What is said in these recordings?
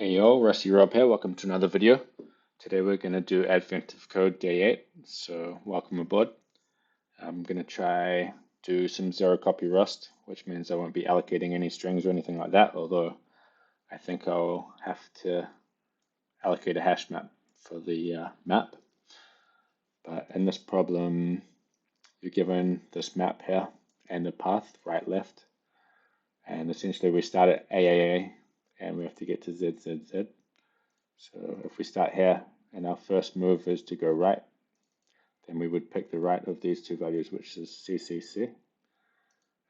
Hey yo, Rusty Rob here. Welcome to another video. Today we're going to do Advent of Code Day 8. So welcome aboard. I'm going to try do some zero copy Rust, which means I won't be allocating any strings or anything like that, although I think I'll have to allocate a hash map for the map. But in this problem, you're given this map here and the path, right, left. And essentially we start at AAA and we have to get to ZZZ. So if we start here and our first move is to go right, then we would pick the right of these two values, which is CCC.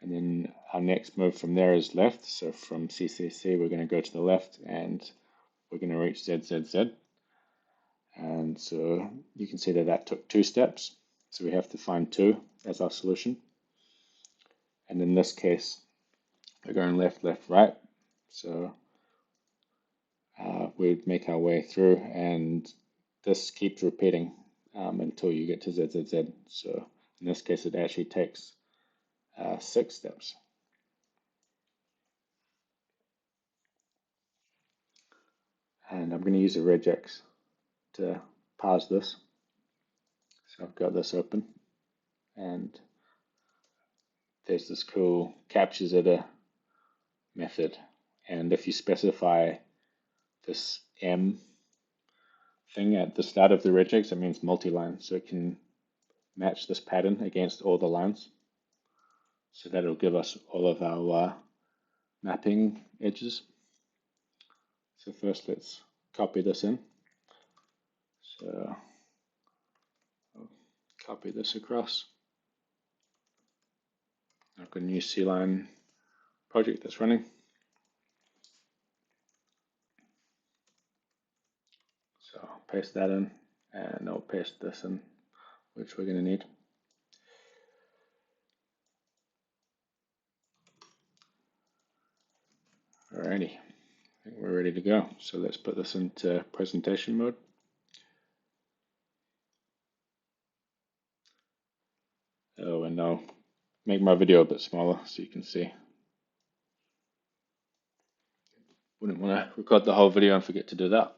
And then our next move from there is left. So from CCC, we're going to go to the left and we're going to reach ZZZ. And so you can see that that took 2 steps. So we have to find 2 as our solution. And in this case, we're going left, left, right. So we'd make our way through, and this keeps repeating until you get to ZZZ. So in this case, it actually takes 6 steps. And I'm going to use a regex to parse this. So I've got this open, and there's this cool captures editor method. And if you specify this M thing at the start of the regex, it means multi-line. So it can match this pattern against all the lines. So that'll give us all of our mapping edges. So first let's copy this in. So I'll copy this across. I've got a new C-line project that's running. So I'll paste that in, and I'll paste this in, which we're going to need. Alrighty, I think we're ready to go. So let's put this into presentation mode. Oh, and I'll make my video a bit smaller so you can see. Wouldn't want to record the whole video and forget to do that.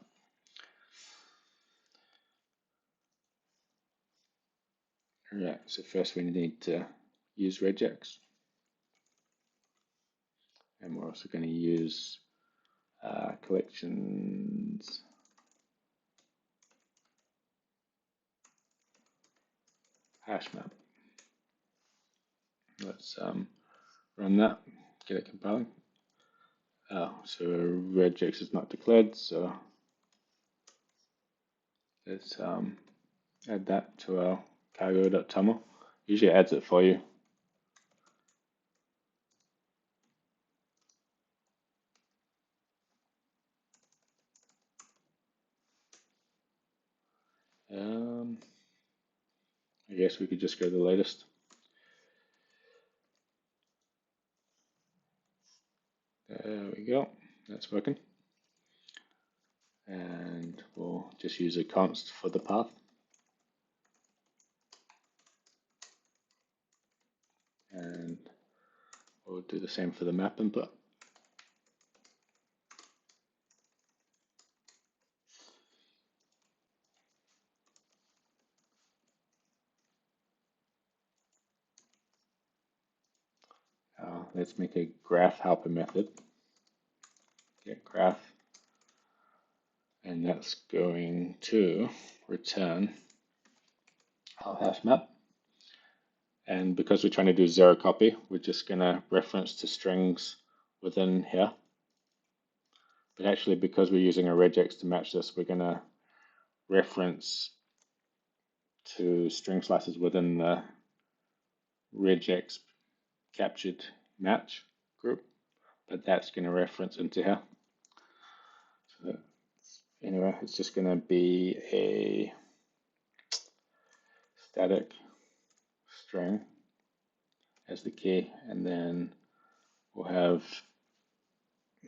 Alright, so first we need to use regex. And we're also going to use collections hash map. Let's run that, get it compiling. So regex is not declared, so let's add that to our cargo.toml. Usually it adds it for you. I guess we could just go to the latest. There we go, that's working. And we'll just use a const for the path. And we'll do the same for the map input. Let's make a graph helper method. Get graph, and that's going to return our hash map. And because we're trying to do zero copy, we're just going to reference to strings within here. But actually, because we're using a regex to match this, we're going to reference to string slices within the regex captured match group, but that's going to reference into here. So anyway, it's just going to be a static string as the key, and then we'll have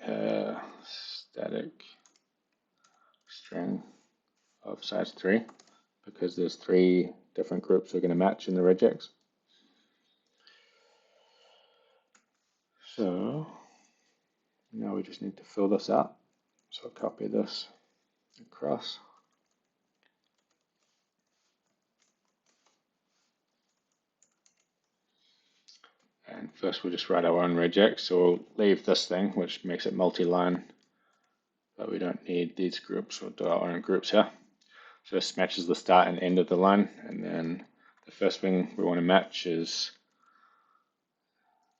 a static string of size 3, because there's 3 different groups we're going to match in the regex. So now we just need to fill this out. So I'll copy this across. And first we'll just write our own regex. So we'll leave this thing, which makes it multi-line, but we don't need these groups. We'll do our own groups here. So this matches the start and end of the line. And then the first thing we want to match is,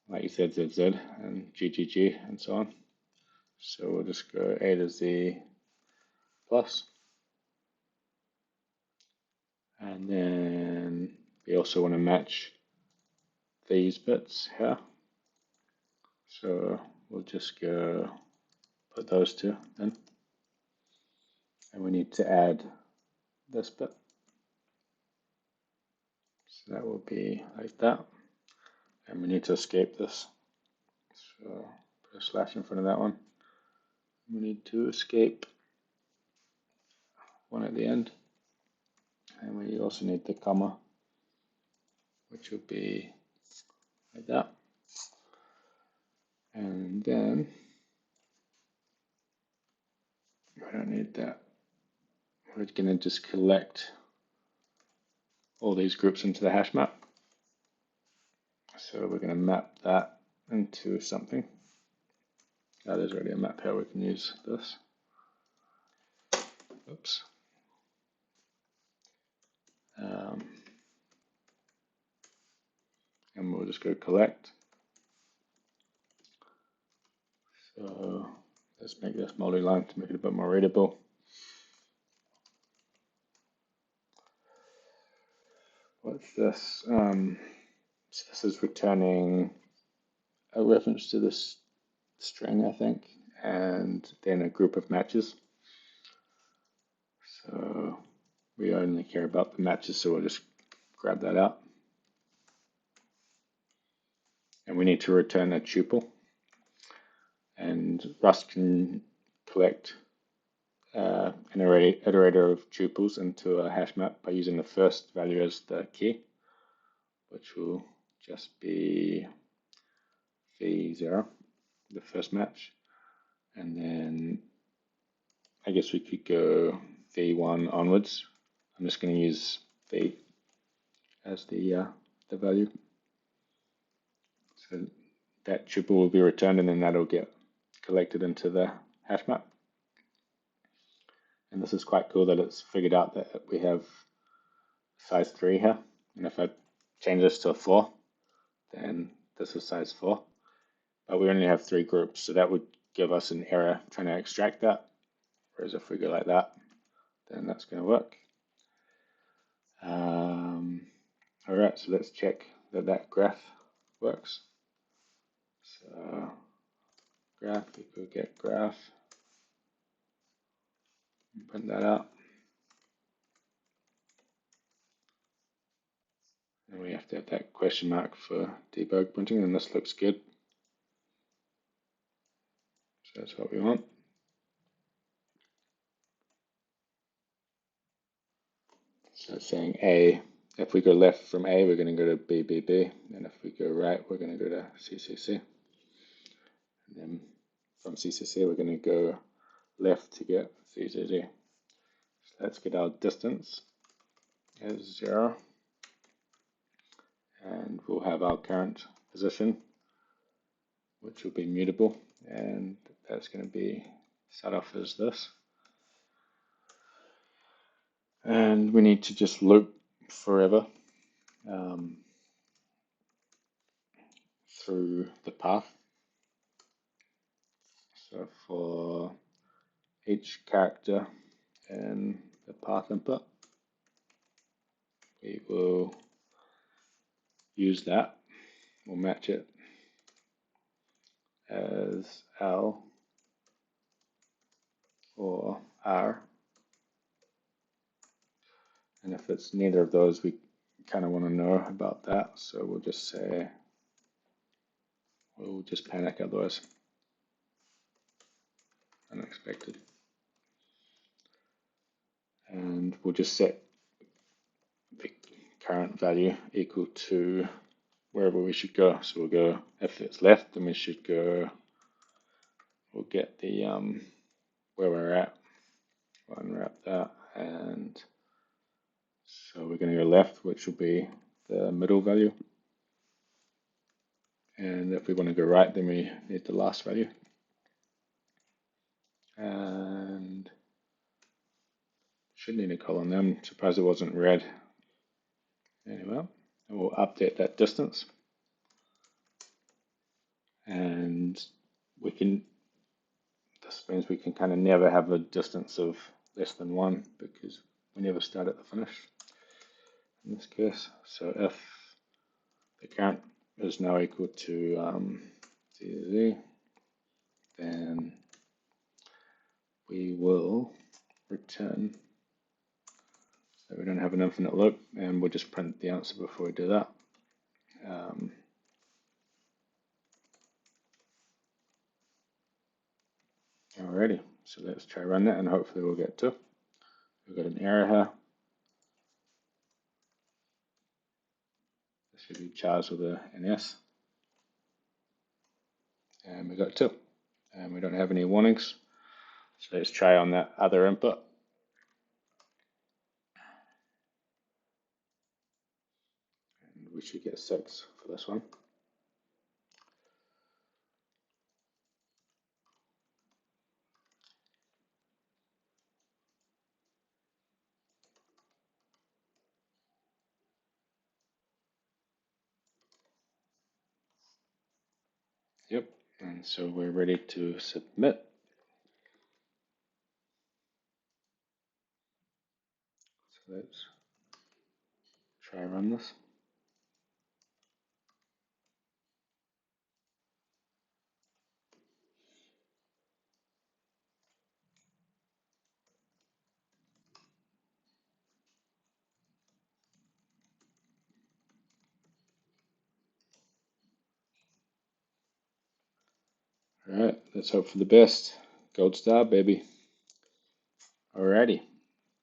like you said, ZZ and GGG and so on. So we'll just go A to Z plus. And then we also want to match these bits here. So we'll just go put those two in. And we need to add this bit. So that will be like that. And we need to escape this. So put a slash in front of that one. We need to escape one at the end. And we also need the comma, which will be like that. And then we don't need that. We're going to just collect all these groups into the hash map. So we're going to map that into something. There's already a map here. We can use this. Oops. And we'll just go collect. So let's make this multi-line to make it a bit more readable. What's this? So this is returning a reference to this string, I think, and then a group of matches. So we only care about the matches, so we'll just grab that out. And we need to return a tuple. And Rust can collect an iterator of tuples into a hash map by using the first value as the key, which will just be v0, the first match. And then I guess we could go v1 onwards. I'm just going to use v as the value. So that tuple will be returned, and then that'll get collected into the hash map. And this is quite cool that it's figured out that we have size 3 here. And if I change this to a 4, then this is size 4. But we only have 3 groups, so that would give us an error trying to extract that. Whereas if we go like that, then that's going to work. All right, so let's check that that graph works. So graph equal get graph. Print that out. And we have to have that question mark for debug printing, and this looks good. So that's what we want. So it's saying A, if we go left from A, we're going to go to B, B, B. And if we go right, we're going to go to C, C, C. And then from C, C, C, we're going to go left to get Z, Z, Z. So let's get our distance as 0. And we'll have our current position, which will be mutable. And that's going to be set off as this. And we need to just loop forever through the path. So for each character in the path input, we will use that. We'll match it as L or R. And if it's neither of those, we kind of want to know about that. So we'll just say, we'll just panic otherwise. Unexpected. And we'll just set the current value equal to wherever we should go. So we'll go, if it's left, then we should go, we'll get the where we're at. We'll unwrap that, and so we're going to go left, which will be the middle value. And if we want to go right, then we need the last value. And shouldn't need a column there. I'm surprised it wasn't red. Anyway, and we'll update that distance. And we can, this means we can kind of never have a distance of less than 1 because we never start at the finish in this case. So if the count is now equal to z, then we will return. So we don't have an infinite loop, and we'll just print the answer before we do that. Alrighty, so let's try run that, and hopefully we'll get 2. We've got an error here. This should be chars with an S. And we got 2. And we don't have any warnings. So let's try on that other input. And we should get 6 for this one. Yep, and so we're ready to submit. So let's try run this. All right, let's hope for the best. Gold star, baby. Alrighty.